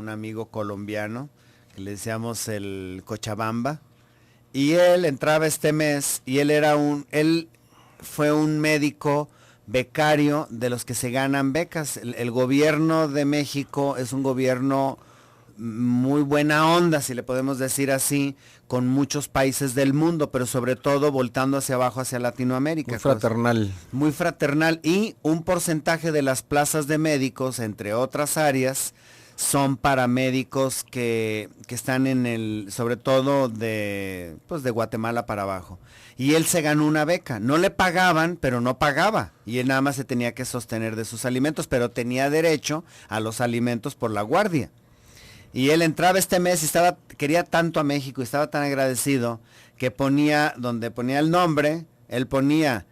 un amigo colombiano, que le decíamos el Cochabamba, y él entraba este mes, y él fue un médico becario de los que se ganan becas. El gobierno de México es un gobierno muy buena onda, si le podemos decir así, con muchos países del mundo, pero sobre todo voltando hacia abajo, hacia Latinoamérica. Muy fraternal. Muy fraternal, y un porcentaje de las plazas de médicos, entre otras áreas, son para médicos que están sobre todo pues de Guatemala para abajo. Y él se ganó una beca. No le pagaban, pero no pagaba. Y él nada más se tenía que sostener de sus alimentos, pero tenía derecho a los alimentos por la guardia. Y él entraba este mes y quería tanto a México y estaba tan agradecido que donde ponía el nombre, él ponía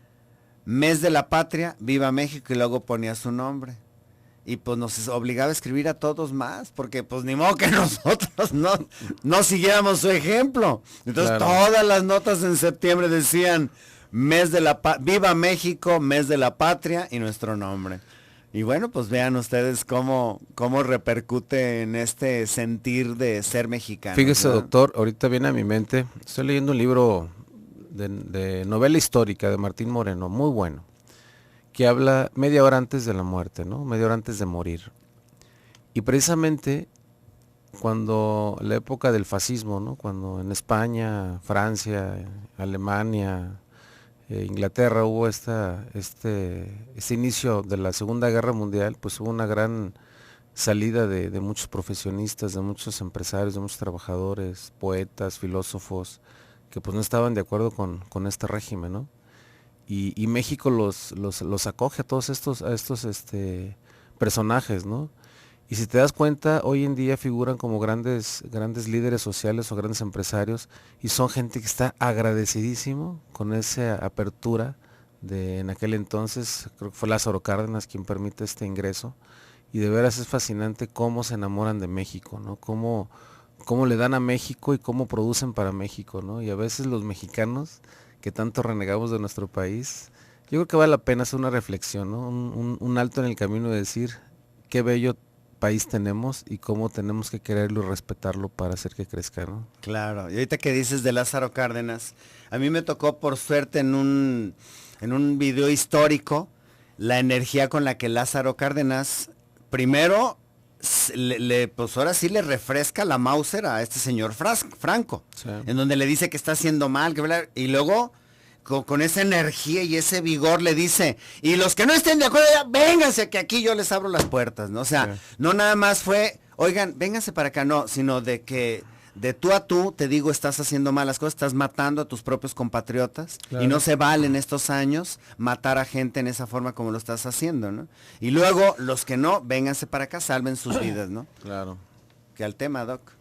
Mes de la Patria, Viva México, y luego ponía su nombre. Y pues nos obligaba a escribir a todos más, porque pues ni modo que nosotros no siguiéramos su ejemplo. Entonces todas las notas en septiembre decían Viva México, Mes de la Patria y nuestro nombre. Y bueno, pues vean ustedes cómo repercute en este sentir de ser mexicano. Fíjese, ¿no? doctor, ahorita viene a mi mente, estoy leyendo un libro de novela histórica de Martín Moreno, muy bueno, que habla media hora antes de la muerte, ¿no? Media hora antes de morir. Y precisamente cuando la época del fascismo, ¿no? Cuando en España, Francia, Alemania, Inglaterra hubo este inicio de la Segunda Guerra Mundial, pues hubo una gran salida de muchos profesionistas, de muchos empresarios, de muchos trabajadores, poetas, filósofos, que pues no estaban de acuerdo con este régimen, ¿no? Y México los acoge a todos estos personajes, ¿no? Y si te das cuenta, hoy en día figuran como grandes líderes sociales o grandes empresarios, y son gente que está agradecidísimo con esa apertura en aquel entonces, creo que fue Lázaro Cárdenas quien permite este ingreso, y de veras es fascinante cómo se enamoran de México, ¿no? Cómo le dan a México y cómo producen para México, ¿no? Y a veces los mexicanos que tanto renegamos de nuestro país, yo creo que vale la pena hacer una reflexión, ¿no? Un alto en el camino de decir qué bello país tenemos y cómo tenemos que quererlo y respetarlo para hacer que crezca, ¿no? Claro, y ahorita que dices de Lázaro Cárdenas, a mí me tocó por suerte en un video histórico la energía con la que Lázaro Cárdenas primero pues ahora sí le refresca la Mauser a este señor Franco, sí, en donde le dice que está haciendo mal, y luego con esa energía y ese vigor le dice, y los que no estén de acuerdo, ya, vénganse, que aquí yo les abro las puertas, ¿no? O sea, sí, no nada más fue, oigan, vénganse para acá, no, sino de que de tú a tú, te digo, estás haciendo malas cosas, estás matando a tus propios compatriotas, claro, y no se vale en estos años matar a gente en esa forma como lo estás haciendo, ¿no? Y luego, los que no, vénganse para acá, salven sus vidas, ¿no? Claro. Que al tema, Doc.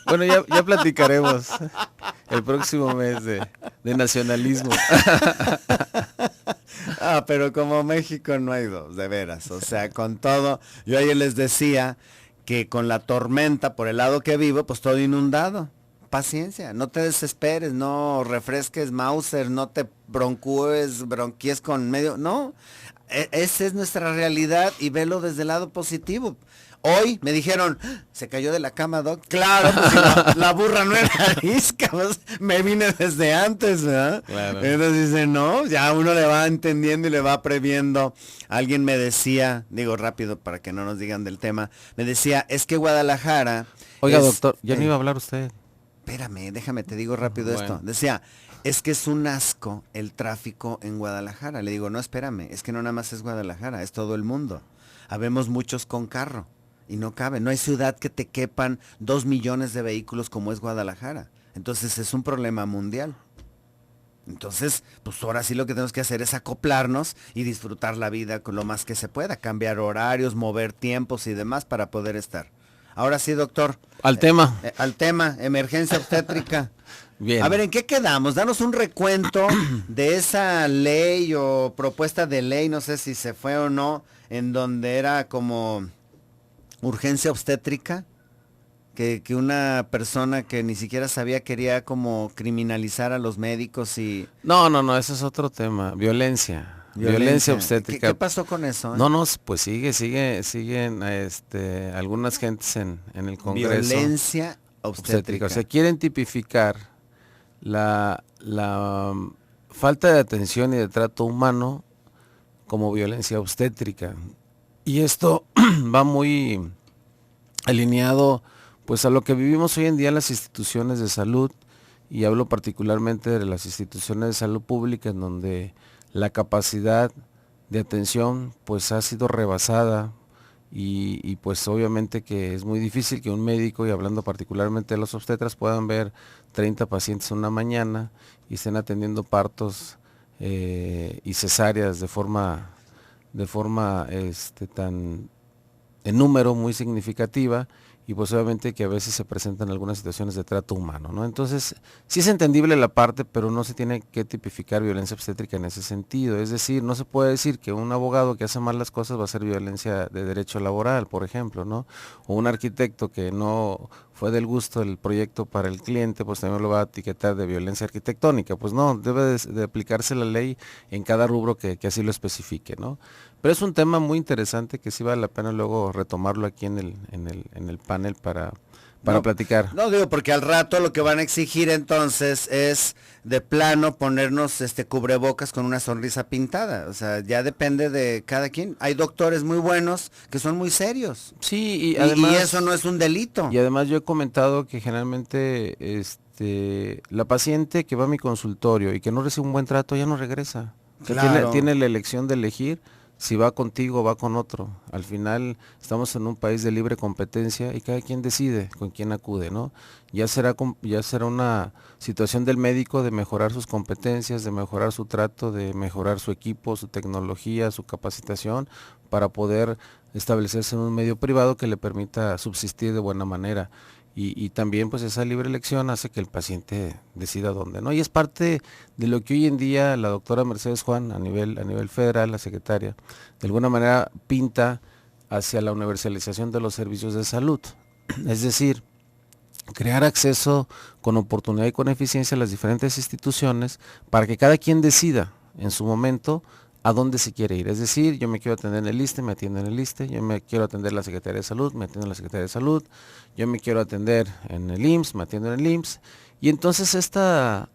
Bueno, ya platicaremos el próximo mes de nacionalismo. Pero como México no hay dos, de veras, o sea, con todo, yo ayer les decía que con la tormenta por el lado que vivo, pues todo inundado. Paciencia, no te desesperes, no refresques Mauser, no te bronquies con medio, no. Esa es nuestra realidad y velo desde el lado positivo. Hoy me dijeron, se cayó de la cama, Doc. Claro, pues si la burra no era arisca, pues, me vine desde antes, ¿verdad? Claro. Entonces dice, no, ya uno le va entendiendo y le va previendo. Alguien me decía, digo rápido para que no nos digan del tema, me decía, es que Guadalajara... Oiga, doctor, ya no iba a hablar usted. Espérame, déjame, te digo rápido esto. Decía, es que es un asco el tráfico en Guadalajara. Le digo, no, espérame, es que no nada más es Guadalajara, es todo el mundo. Habemos muchos con carro. Y no cabe, no hay ciudad que te quepan 2 millones de vehículos como es Guadalajara. Entonces es un problema mundial. Entonces, pues ahora sí lo que tenemos que hacer es acoplarnos y disfrutar la vida con lo más que se pueda, cambiar horarios, mover tiempos y demás para poder estar. Ahora sí, doctor. Al tema. Al tema, emergencia obstétrica. Bien. A ver, ¿en qué quedamos? Danos un recuento de esa ley o propuesta de ley, no sé si se fue o no, en donde era como... urgencia obstétrica, que una persona que ni siquiera sabía quería como criminalizar a los médicos y... No, eso es otro tema, violencia. Violencia obstétrica. ¿Qué pasó con eso? No, pues siguen algunas gentes en el Congreso. Violencia obstétrica. O sea, quieren tipificar la falta de atención y de trato humano como violencia obstétrica. Y esto va muy alineado pues a lo que vivimos hoy en día en las instituciones de salud, y hablo particularmente de las instituciones de salud pública, en donde la capacidad de atención pues ha sido rebasada, y pues obviamente que es muy difícil que un médico, y hablando particularmente de los obstetras, puedan ver 30 pacientes en una mañana y estén atendiendo partos y cesáreas de forma tan en número muy significativa, y pues obviamente que a veces se presentan algunas situaciones de trato humano, ¿no? Entonces, sí es entendible la parte, pero no se tiene que tipificar violencia obstétrica en ese sentido. Es decir, no se puede decir que un abogado que hace mal las cosas va a ser violencia de derecho laboral, por ejemplo, ¿no? O un arquitecto que no fue del gusto el proyecto para el cliente, pues también lo va a etiquetar de violencia arquitectónica. Pues no, debe de aplicarse la ley en cada rubro que así lo especifique, ¿no? Pero es un tema muy interesante que sí vale la pena luego retomarlo aquí en el panel para platicar. No digo, porque al rato lo que van a exigir entonces es de plano ponernos cubrebocas con una sonrisa pintada. O sea, ya depende de cada quien. Hay doctores muy buenos que son muy serios. Sí, y además, y eso no es un delito. Y además yo he comentado que generalmente la paciente que va a mi consultorio y que no recibe un buen trato ya no regresa. Claro. Tiene la elección de elegir si va contigo o va con otro. Al final estamos en un país de libre competencia y cada quien decide con quién acude, ¿no? Ya será una situación del médico de mejorar sus competencias, de mejorar su trato, de mejorar su equipo, su tecnología, su capacitación, para poder establecerse en un medio privado que le permita subsistir de buena manera. Y también pues esa libre elección hace que el paciente decida dónde, ¿no? Y es parte de lo que hoy en día la doctora Mercedes Juan, a nivel federal, la secretaria, de alguna manera pinta hacia la universalización de los servicios de salud. Es decir, crear acceso con oportunidad y con eficiencia a las diferentes instituciones para que cada quien decida en su momento a dónde se quiere ir. Es decir, yo me quiero atender en el ISSSTE, me atiendo en el ISSSTE, yo me quiero atender en la Secretaría de Salud, me atiendo en la Secretaría de Salud, yo me quiero atender en el IMSS, me atiendo en el IMSS, y entonces esta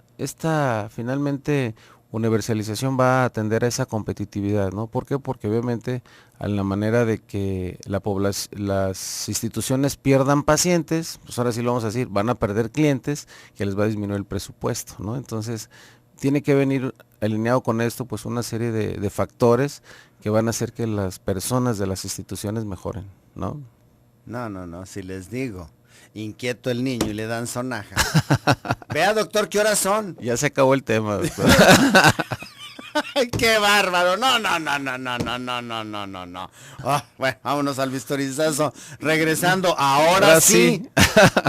finalmente universalización va a atender a esa competitividad, ¿no? ¿Por qué? Porque obviamente a la manera de que las instituciones pierdan pacientes, pues ahora sí lo vamos a decir, van a perder clientes, que les va a disminuir el presupuesto, ¿no? Entonces, tiene que venir alineado con esto pues una serie de factores que van a hacer que las personas de las instituciones mejoren, ¿no? No, si les digo, inquieto el niño y le dan sonaja. Vea, doctor, ¿qué horas son? Ya se acabó el tema, doctor. ¡Ay, qué bárbaro! No. Bueno, vámonos al vistorizazo. Regresando, ahora sí,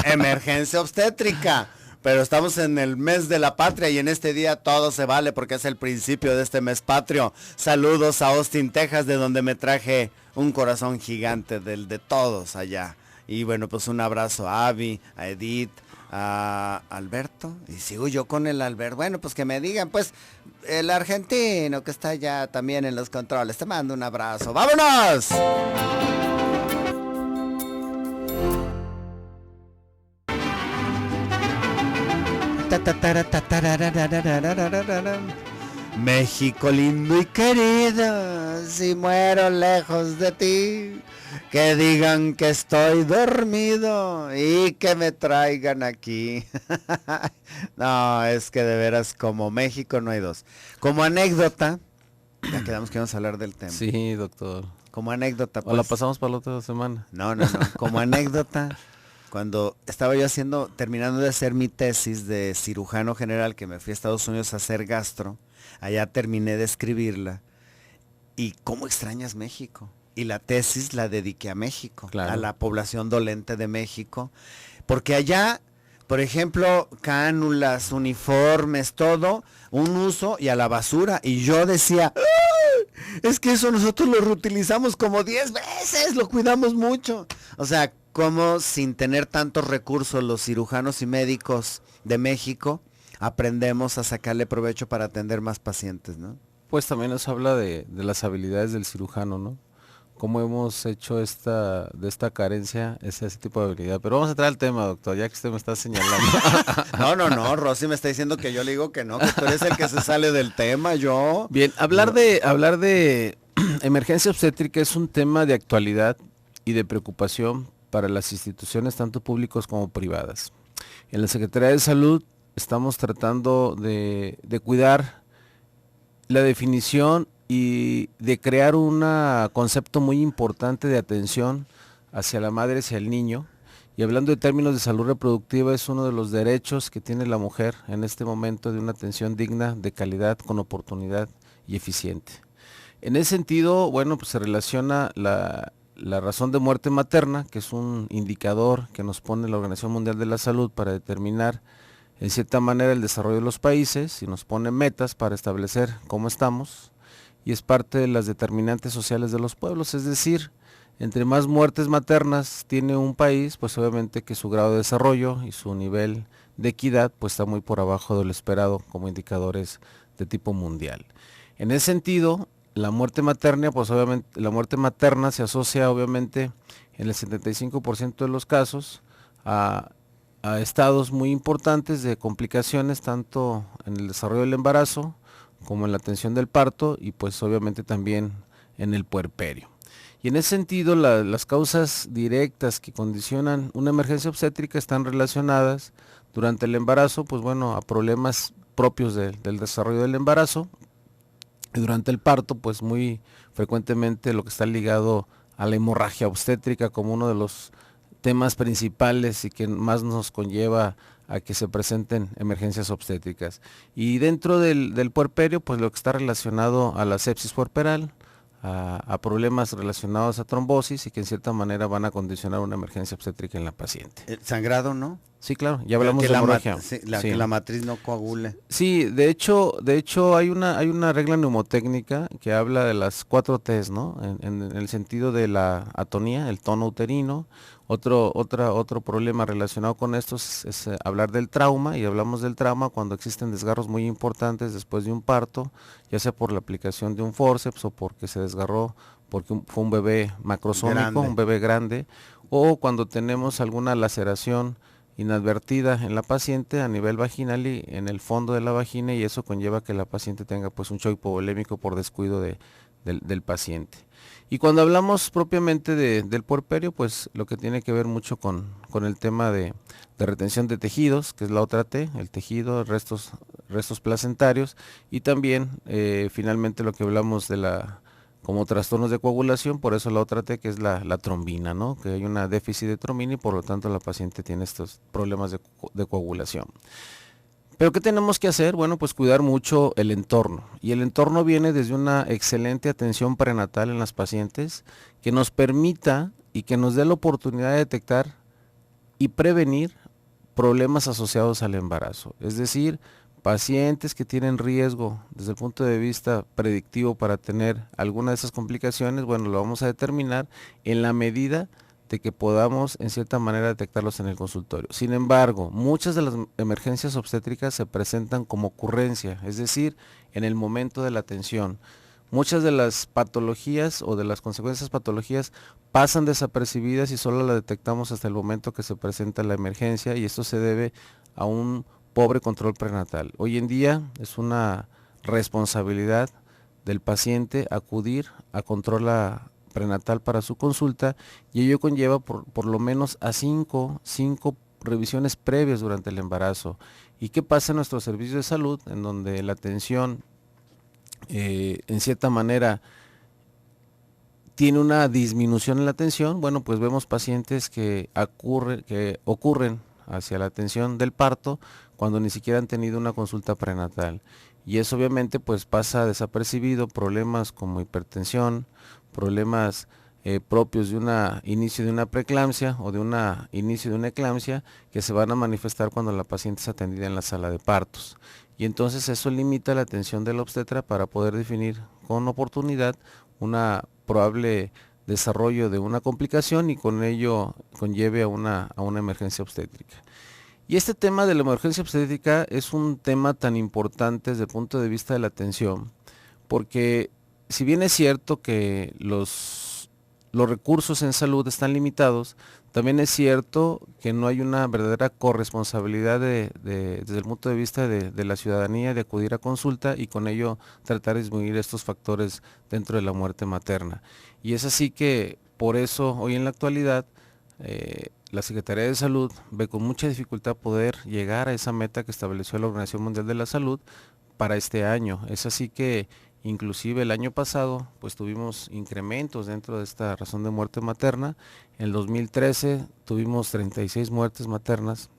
emergencia obstétrica. Pero estamos en el mes de la patria y en este día todo se vale porque es el principio de este mes patrio. Saludos a Austin, Texas, de donde me traje un corazón gigante del de todos allá. Y bueno, pues un abrazo a Abby, a Edith, a Alberto. Y sigo yo con el Alberto. Bueno, pues que me digan, pues, el argentino que está allá también en los controles. Te mando un abrazo. ¡Vámonos! México lindo y querido, si muero lejos de ti, que digan que estoy dormido y que me traigan aquí. No, es que de veras como México no hay dos. Como anécdota, ya quedamos que vamos a hablar del tema. Sí, doctor. Como anécdota, pues. O la pasamos para la otra semana. No. Como anécdota, cuando estaba yo terminando de hacer mi tesis de cirujano general, que me fui a Estados Unidos a hacer gastro, allá terminé de escribirla. Y cómo extrañas México. Y la tesis la dediqué a México, claro, a la población dolente de México. Porque allá, por ejemplo, cánulas, uniformes, todo, un uso y a la basura. Y yo decía, es que eso nosotros lo reutilizamos como 10 veces, lo cuidamos mucho. O sea, como sin tener tantos recursos los cirujanos y médicos de México, aprendemos a sacarle provecho para atender más pacientes, ¿no? Pues también nos habla de las habilidades del cirujano, ¿no? Cómo hemos hecho de esta carencia ese tipo de habilidad. Pero vamos a entrar al tema, doctor, ya que usted me está señalando. No, Rosy me está diciendo que yo le digo que no, que tú eres el que se sale del tema, yo. Bien, hablar de emergencia obstétrica es un tema de actualidad y de preocupación para las instituciones tanto públicas como privadas. En la Secretaría de Salud estamos tratando de cuidar la definición y de crear un concepto muy importante de atención hacia la madre, hacia el niño. Y hablando de términos de salud reproductiva, es uno de los derechos que tiene la mujer en este momento de una atención digna, de calidad, con oportunidad y eficiente. En ese sentido, bueno, pues se relaciona la razón de muerte materna, que es un indicador que nos pone la Organización Mundial de la Salud para determinar en cierta manera el desarrollo de los países y nos pone metas para establecer cómo estamos, y es parte de las determinantes sociales de los pueblos, es decir, entre más muertes maternas tiene un país, pues obviamente que su grado de desarrollo y su nivel de equidad pues está muy por abajo de lo esperado como indicadores de tipo mundial. En ese sentido, la muerte materna, pues obviamente la muerte materna se asocia obviamente en el 75% de los casos a estados muy importantes de complicaciones tanto en el desarrollo del embarazo como en la atención del parto y pues obviamente también en el puerperio. Y en ese sentido las causas directas que condicionan una emergencia obstétrica están relacionadas durante el embarazo, pues bueno, a problemas propios del desarrollo del embarazo, y durante el parto, pues muy frecuentemente lo que está ligado a la hemorragia obstétrica como uno de los temas principales y que más nos conlleva a que se presenten emergencias obstétricas. Y dentro del puerperio, pues lo que está relacionado a la sepsis puerperal, a problemas relacionados a trombosis y que en cierta manera van a condicionar una emergencia obstétrica en la paciente. El sangrado, ¿no? Sí, claro, ya hablamos de hemorragia. Que la matriz no coagule. Sí, de hecho hay una regla neumotecnica que habla de las 4 T's, ¿no? En el sentido de la atonía, el tono uterino. Otro problema relacionado con esto es hablar del trauma, y hablamos del trauma cuando existen desgarros muy importantes después de un parto, ya sea por la aplicación de un fórceps o porque se desgarró porque fue un bebé macrosómico, un bebé grande, o cuando tenemos alguna laceración inadvertida en la paciente a nivel vaginal y en el fondo de la vagina, y eso conlleva que la paciente tenga pues un shock hipovolémico por descuido del paciente. Y cuando hablamos propiamente del puerperio, pues lo que tiene que ver mucho con el tema de retención de tejidos, que es la otra T, el tejido, restos placentarios, y también finalmente lo que hablamos como trastornos de coagulación, por eso la otra T, que es la trombina, ¿no? Que hay una déficit de trombina y por lo tanto la paciente tiene estos problemas de coagulación. Pero ¿qué tenemos que hacer? Bueno, pues cuidar mucho el entorno. Y el entorno viene desde una excelente atención prenatal en las pacientes que nos permita y que nos dé la oportunidad de detectar y prevenir problemas asociados al embarazo. Es decir, pacientes que tienen riesgo desde el punto de vista predictivo para tener alguna de esas complicaciones, bueno, lo vamos a determinar en la medida de que podamos en cierta manera detectarlos en el consultorio. Sin embargo, muchas de las emergencias obstétricas se presentan como ocurrencia, es decir, en el momento de la atención. Muchas de las patologías o de las consecuencias patologías pasan desapercibidas y solo las detectamos hasta el momento que se presenta la emergencia, y esto se debe a un pobre control prenatal. Hoy en día es una responsabilidad del paciente acudir a control prenatal para su consulta, y ello conlleva por lo menos a cinco revisiones previas durante el embarazo. ¿Y qué pasa en nuestros servicios de salud, en donde la atención en cierta manera tiene una disminución en la atención? Bueno, pues vemos pacientes que ocurren hacia la atención del parto cuando ni siquiera han tenido una consulta prenatal, y eso obviamente pues pasa desapercibido, problemas como hipertensión, problemas propios de inicio de una preeclampsia o de inicio de una eclampsia, que se van a manifestar cuando la paciente es atendida en la sala de partos, y entonces eso limita la atención del obstetra para poder definir con oportunidad una probable desarrollo de una complicación y con ello conlleve a una emergencia obstétrica. Y este tema de la emergencia obstétrica es un tema tan importante desde el punto de vista de la atención, porque si bien es cierto que los recursos en salud están limitados, también es cierto que no hay una verdadera corresponsabilidad desde el punto de vista de la ciudadanía de acudir a consulta y con ello tratar de disminuir estos factores dentro de la muerte materna. Y es así que por eso hoy en la actualidad la Secretaría de Salud ve con mucha dificultad poder llegar a esa meta que estableció la Organización Mundial de la Salud para este año. Es así que inclusive el año pasado pues tuvimos incrementos dentro de esta razón de muerte materna. En el 2013 tuvimos 36 muertes maternas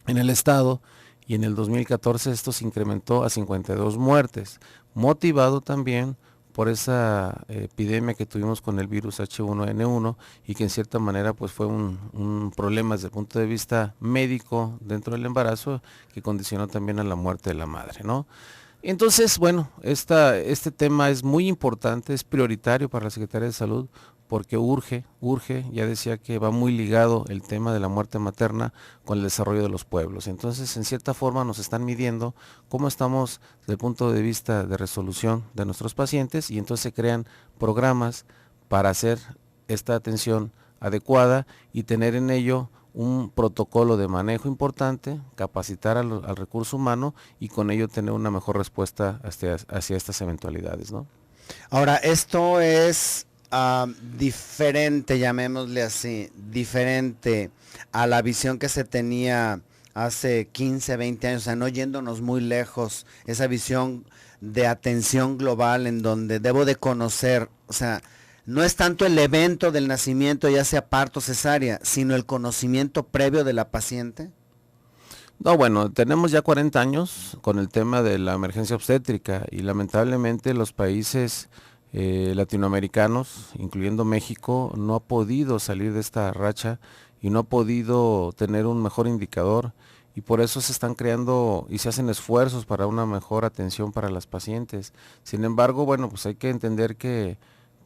en el estado y en el 2014 esto se incrementó a 52 muertes, motivado también por esa epidemia que tuvimos con el virus H1N1 y que en cierta manera pues fue un problema desde el punto de vista médico dentro del embarazo que condicionó también a la muerte de la madre, ¿no? Entonces, bueno, este tema es muy importante, es prioritario para la Secretaría de Salud porque urge, ya decía que va muy ligado el tema de la muerte materna con el desarrollo de los pueblos. Entonces, en cierta forma nos están midiendo cómo estamos desde el punto de vista de resolución de nuestros pacientes y entonces se crean programas para hacer esta atención adecuada y tener en ello un protocolo de manejo importante, capacitar al recurso humano y con ello tener una mejor respuesta hacia estas eventualidades, ¿no? Ahora, esto es diferente, llamémosle así, diferente a la visión que se tenía hace 15, 20 años, o sea, no yéndonos muy lejos, esa visión de atención global en donde debo de conocer, o sea, no es tanto el evento del nacimiento, ya sea parto, cesárea, sino el conocimiento previo de la paciente. No, bueno, tenemos ya 40 años con el tema de la emergencia obstétrica y lamentablemente los países latinoamericanos, incluyendo México, no ha podido salir de esta racha y no ha podido tener un mejor indicador y por eso se están creando y se hacen esfuerzos para una mejor atención para las pacientes. Sin embargo, bueno, pues hay que entender que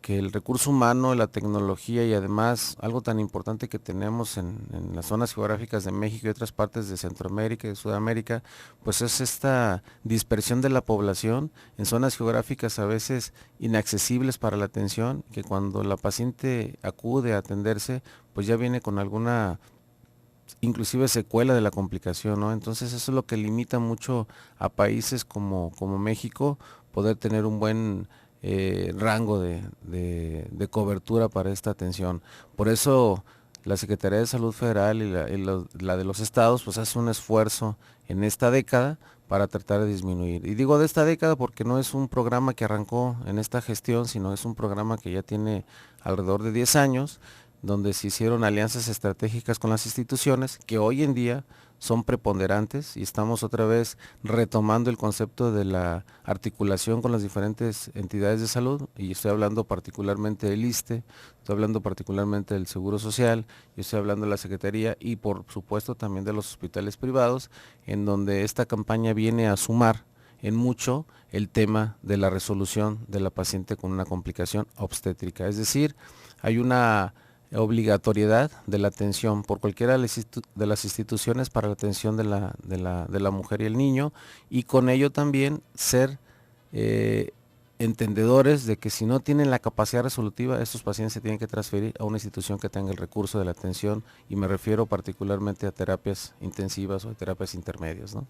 el recurso humano, la tecnología y además algo tan importante que tenemos en las zonas geográficas de México y otras partes de Centroamérica y de Sudamérica, pues es esta dispersión de la población en zonas geográficas a veces inaccesibles para la atención, que cuando la paciente acude a atenderse, pues ya viene con alguna inclusive secuela de la complicación, ¿no? Entonces eso es lo que limita mucho a países como México poder tener un buen rango de cobertura para esta atención. Por eso la Secretaría de Salud Federal y la de los estados pues hace un esfuerzo en esta década para tratar de disminuir. Y digo de esta década porque no es un programa que arrancó en esta gestión, sino es un programa que ya tiene alrededor de 10 años, donde se hicieron alianzas estratégicas con las instituciones que hoy en día son preponderantes y estamos otra vez retomando el concepto de la articulación con las diferentes entidades de salud y estoy hablando particularmente del ISSSTE, estoy hablando particularmente del Seguro Social, yo estoy hablando de la Secretaría y por supuesto también de los hospitales privados, en donde esta campaña viene a sumar en mucho el tema de la resolución de la paciente con una complicación obstétrica, es decir, hay una obligatoriedad de la atención por cualquiera de las instituciones para la atención de la mujer y el niño y con ello también ser entendedores de que si no tienen la capacidad resolutiva, estos pacientes se tienen que transferir a una institución que tenga el recurso de la atención y me refiero particularmente a terapias intensivas o terapias intermedias, ¿no?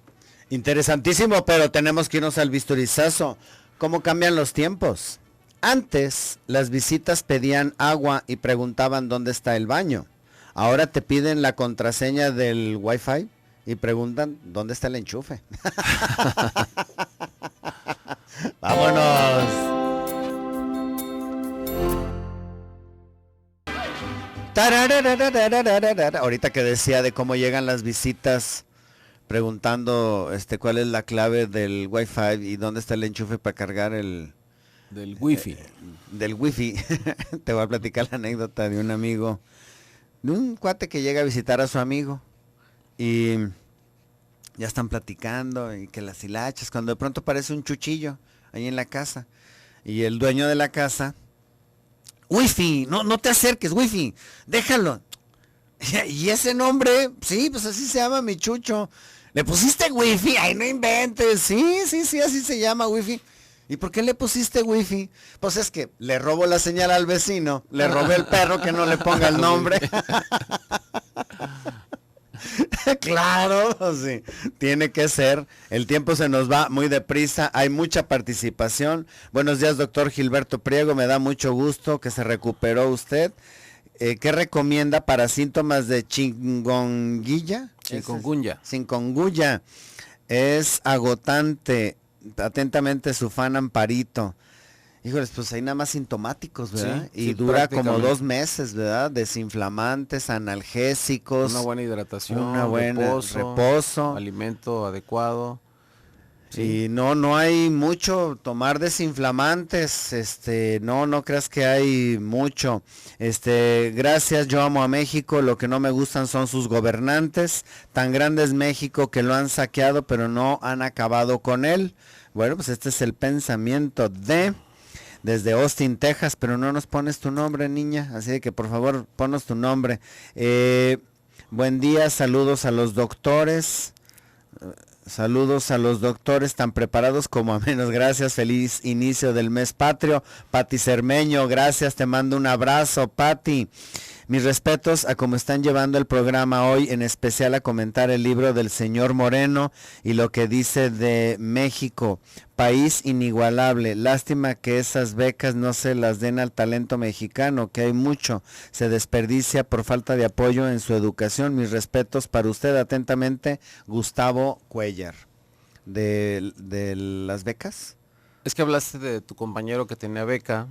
Interesantísimo, pero tenemos que irnos al bisturizazo. ¿Cómo cambian los tiempos? Antes las visitas pedían agua y preguntaban dónde está el baño. Ahora te piden la contraseña del Wi-Fi y preguntan dónde está el enchufe. ¡Vámonos! Ahorita que decía de cómo llegan las visitas preguntando cuál es la clave del Wi-Fi y dónde está el enchufe para cargar del wifi. Del wifi. Te voy a platicar la anécdota de un amigo, de un cuate que llega a visitar a su amigo y ya están platicando y que las hilachas, cuando de pronto aparece un chuchillo ahí en la casa y el dueño de la casa, wifi, no te acerques, wifi, déjalo. Y ese nombre, sí, pues así se llama mi chucho. ¿Le pusiste wifi? Ay, no inventes. Sí, así se llama wifi. ¿Y por qué le pusiste wifi? Pues es que le robo la señal al vecino, le robé el perro, que no le ponga el nombre. Claro, sí, tiene que ser. El tiempo se nos va muy deprisa, hay mucha participación. Buenos días, doctor Gilberto Priego, me da mucho gusto que se recuperó usted. ¿Qué recomienda para síntomas de chikungunya? Chikungunya. Es agotante. Atentamente su fan Amparito. Híjoles, pues hay nada más sintomáticos, ¿verdad? Sí, y sí, dura como 2 meses, ¿verdad? Desinflamantes, analgésicos. Una buena hidratación, una buena reposo. Alimento adecuado. Sí. Y no hay mucho tomar desinflamantes, no creas que hay mucho. Gracias, yo amo a México, lo que no me gustan son sus gobernantes. Tan grande es México que lo han saqueado, pero no han acabado con él. Bueno, pues este es el pensamiento desde Austin, Texas, pero no nos pones tu nombre, niña, así que por favor, ponos tu nombre. Buen día, saludos a los doctores. Saludos a los doctores tan preparados como a menos. Gracias, feliz inicio del mes patrio. Pati Cermeño, gracias, te mando un abrazo, Pati. Mis respetos a cómo están llevando el programa hoy, en especial a comentar el libro del señor Moreno y lo que dice de México, país inigualable. Lástima que esas becas no se las den al talento mexicano, que hay mucho, se desperdicia por falta de apoyo en su educación. Mis respetos para usted, atentamente, Gustavo Cuellar. ¿De las becas? Es que hablaste de tu compañero que tenía beca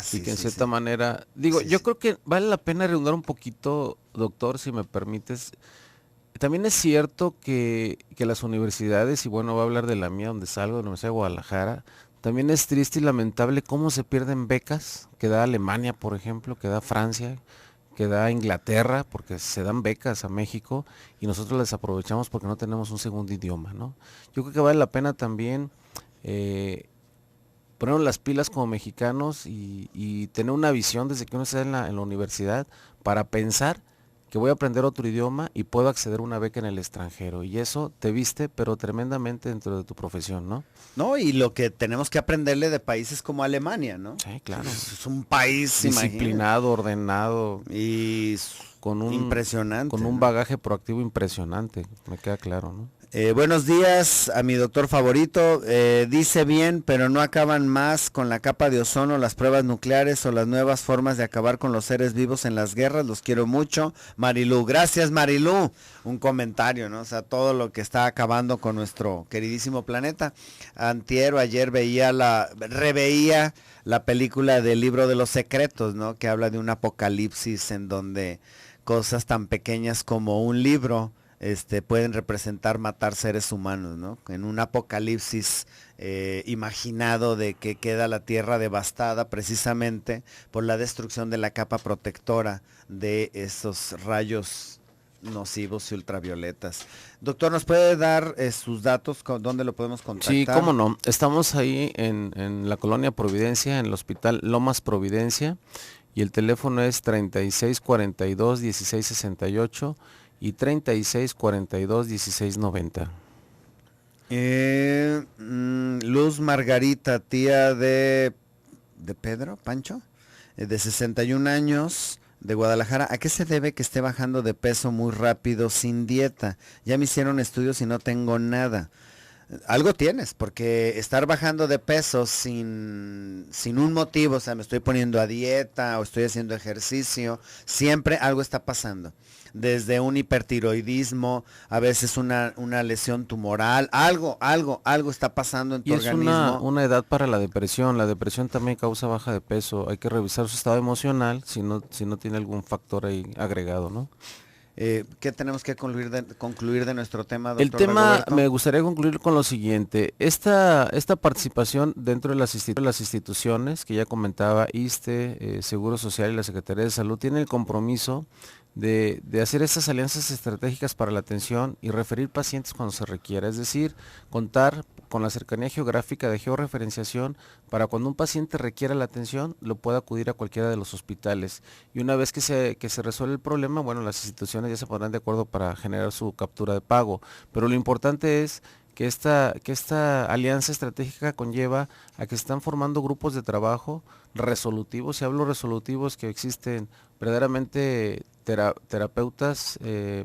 sí, y que en cierta manera, yo creo que vale la pena redundar un poquito, doctor, si me permites. También es cierto que las universidades, y bueno, voy a hablar de la mía, donde salgo, de la Universidad de Guadalajara, también es triste y lamentable cómo se pierden becas que da Alemania, por ejemplo, que da Francia, que da Inglaterra, porque se dan becas a México y nosotros las aprovechamos porque no tenemos un segundo idioma, ¿no? Yo creo que vale la pena también ponernos las pilas como mexicanos y tener una visión desde que uno está en la universidad para pensar que voy a aprender otro idioma y puedo acceder a una beca en el extranjero. Y eso te viste, pero tremendamente dentro de tu profesión, ¿no? No, y lo que tenemos que aprenderle de países como Alemania, ¿no? Sí, claro. Es un país disciplinado, ordenado. Y impresionante. Con un bagaje proactivo impresionante, me queda claro, ¿no? Buenos días a mi doctor favorito. Dice bien, pero no acaban más con la capa de ozono, las pruebas nucleares o las nuevas formas de acabar con los seres vivos en las guerras. Los quiero mucho. Marilú, gracias Marilú. Un comentario, ¿no? O sea, todo lo que está acabando con nuestro queridísimo planeta. Antier o ayer reveía la película del Libro de los Secretos, ¿no? Que habla de un apocalipsis en donde cosas tan pequeñas como un libro pueden representar matar seres humanos, ¿no? En un apocalipsis imaginado de que queda la tierra devastada precisamente por la destrucción de la capa protectora de esos rayos nocivos y ultravioletas. Doctor, ¿nos puede dar sus datos? ¿Dónde lo podemos contactar? Sí, cómo no. Estamos ahí en la colonia Providencia, en el hospital Lomas Providencia, y el teléfono es 3642-1668 y 3642-1690. Luz Margarita, tía de Pedro, Pancho, de 61 años, de Guadalajara. ¿A qué se debe que esté bajando de peso muy rápido sin dieta? Ya me hicieron estudios y no tengo nada. Algo tienes, porque estar bajando de peso sin un motivo, o sea, me estoy poniendo a dieta o estoy haciendo ejercicio, siempre algo está pasando. Desde un hipertiroidismo, a veces una lesión tumoral, algo está pasando en tu organismo. Es una edad para la depresión también causa baja de peso, hay que revisar su estado emocional si no tiene algún factor ahí agregado, ¿no? ¿Qué tenemos que concluir de nuestro tema, doctor? El tema Rigoberto? me gustaría concluir con lo siguiente. Esta participación dentro de las instituciones que ya comentaba, ISSSTE, Seguro Social y la Secretaría de Salud, tiene el compromiso de hacer estas alianzas estratégicas para la atención y referir pacientes cuando se requiera, es decir, contar con la cercanía geográfica de georreferenciación para cuando un paciente requiera la atención, lo pueda acudir a cualquiera de los hospitales. Y una vez que se resuelve el problema, bueno, las instituciones ya se pondrán de acuerdo para generar su captura de pago. Pero lo importante es que esta alianza estratégica conlleva a que se están formando grupos de trabajo resolutivos. Si hablo resolutivos, que existen verdaderamente terapeutas,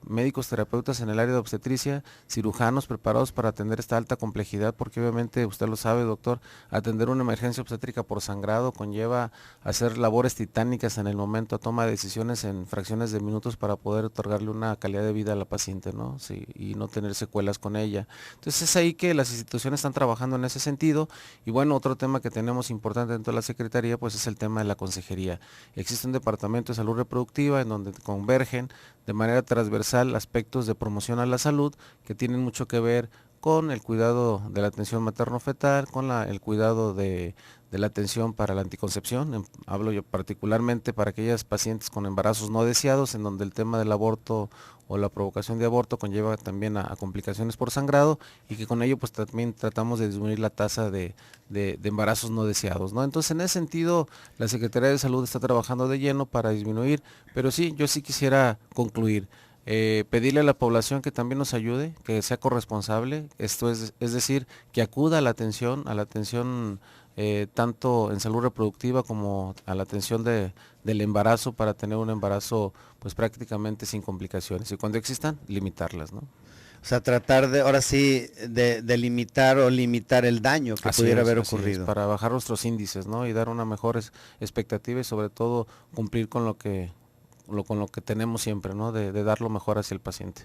médicos terapeutas en el área de obstetricia, cirujanos preparados para atender esta alta complejidad, porque obviamente usted lo sabe, doctor, atender una emergencia obstétrica por sangrado conlleva hacer labores titánicas en el momento, toma de decisiones en fracciones de minutos para poder otorgarle una calidad de vida a la paciente, ¿no? Sí, y no tener secuelas con ella. Entonces es ahí que las instituciones están trabajando en ese sentido. Y bueno, otro tema que tenemos importante dentro de la Secretaría pues es el tema de la consejería. Existe un departamento de salud reproductiva en donde convergen de manera transversal aspectos de promoción a la salud que tienen mucho que ver con el cuidado de la atención materno-fetal, con el cuidado de la atención para la anticoncepción. Hablo yo particularmente para aquellas pacientes con embarazos no deseados, en donde el tema del aborto o la provocación de aborto conlleva también a complicaciones por sangrado, y que con ello pues también tratamos de disminuir la tasa de embarazos no deseados, ¿no? Entonces en ese sentido la Secretaría de Salud está trabajando de lleno para disminuir, pero sí, yo sí quisiera concluir. Pedirle a la población que también nos ayude, que sea corresponsable, esto es decir, que acuda a la atención tanto en salud reproductiva como a la atención del embarazo, para tener un embarazo pues prácticamente sin complicaciones, y cuando existan, limitarlas, ¿no? O sea, tratar de, ahora sí, de limitar o limitar el daño que pudiera haber ocurrido. Para bajar nuestros índices, ¿no? Y dar una mejor expectativa, y sobre todo cumplir con lo que tenemos siempre, ¿no? De dar lo mejor hacia el paciente.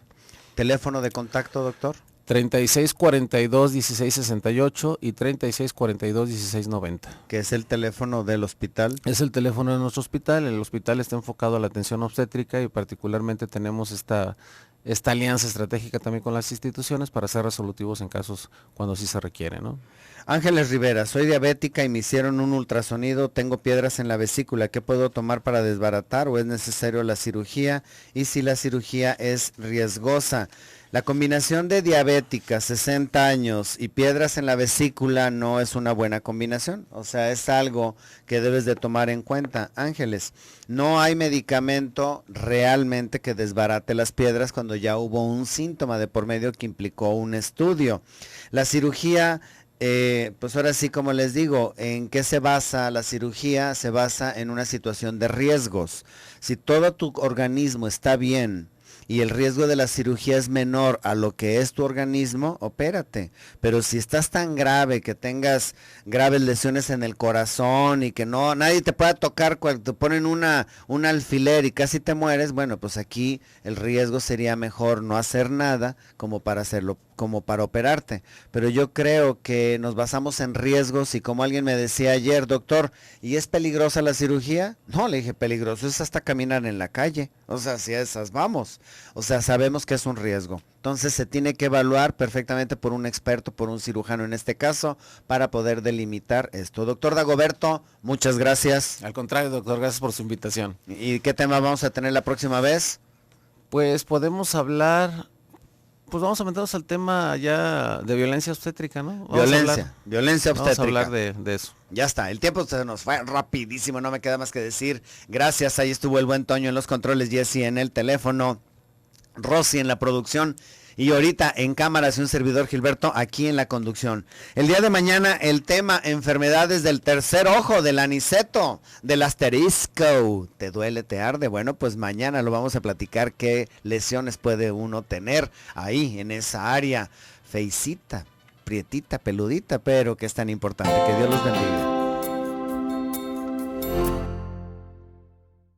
¿Teléfono de contacto, doctor? 3642-1668 y 3642-1690. ¿Que es el teléfono del hospital? Es el teléfono de nuestro hospital. El hospital está enfocado a la atención obstétrica, y particularmente tenemos esta alianza estratégica también con las instituciones para ser resolutivos en casos cuando sí se requiere, ¿no? Ángeles Rivera, soy diabética y me hicieron un ultrasonido, tengo piedras en la vesícula, ¿qué puedo tomar para desbaratar o es necesario la cirugía? Y si la cirugía es riesgosa. La combinación de diabética, 60 años y piedras en la vesícula no es una buena combinación. O sea, es algo que debes de tomar en cuenta. Ángeles, no hay medicamento realmente que desbarate las piedras cuando ya hubo un síntoma de por medio que implicó un estudio. La cirugía, pues ahora sí, como les digo, ¿en qué se basa la cirugía? Se basa en una situación de riesgos. Si todo tu organismo está bien y el riesgo de la cirugía es menor a lo que es tu organismo, opérate. Pero si estás tan grave, que tengas graves lesiones en el corazón y que no, nadie te pueda tocar cuando te ponen un alfiler y casi te mueres, bueno, pues aquí el riesgo sería mejor no hacer nada como para hacerlo, como para operarte. Pero yo creo que nos basamos en riesgos, y como alguien me decía ayer, doctor, ¿y es peligrosa la cirugía? No, le dije, peligroso es hasta caminar en la calle. O sea, si a esas vamos. O sea, sabemos que es un riesgo. Entonces se tiene que evaluar perfectamente por un experto, por un cirujano en este caso, para poder delimitar esto. Doctor Dagoberto, muchas gracias. Al contrario, doctor, gracias por su invitación. ¿Y qué tema vamos a tener la próxima vez? Pues podemos hablar... Pues vamos a meternos al tema ya de violencia obstétrica, ¿no? Violencia obstétrica. Vamos a hablar de eso. Ya está, el tiempo se nos fue rapidísimo, no me queda más que decir. Gracias, ahí estuvo el buen Toño en los controles, Jesse en el teléfono, Rosy en la producción, y ahorita en cámaras y un servidor Gilberto aquí en la conducción. El día de mañana el tema enfermedades del tercer ojo, del aniceto, del asterisco. ¿Te duele, te arde? Bueno, pues mañana lo vamos a platicar, qué lesiones puede uno tener ahí en esa área feicita, prietita, peludita, pero que es tan importante. Que Dios los bendiga.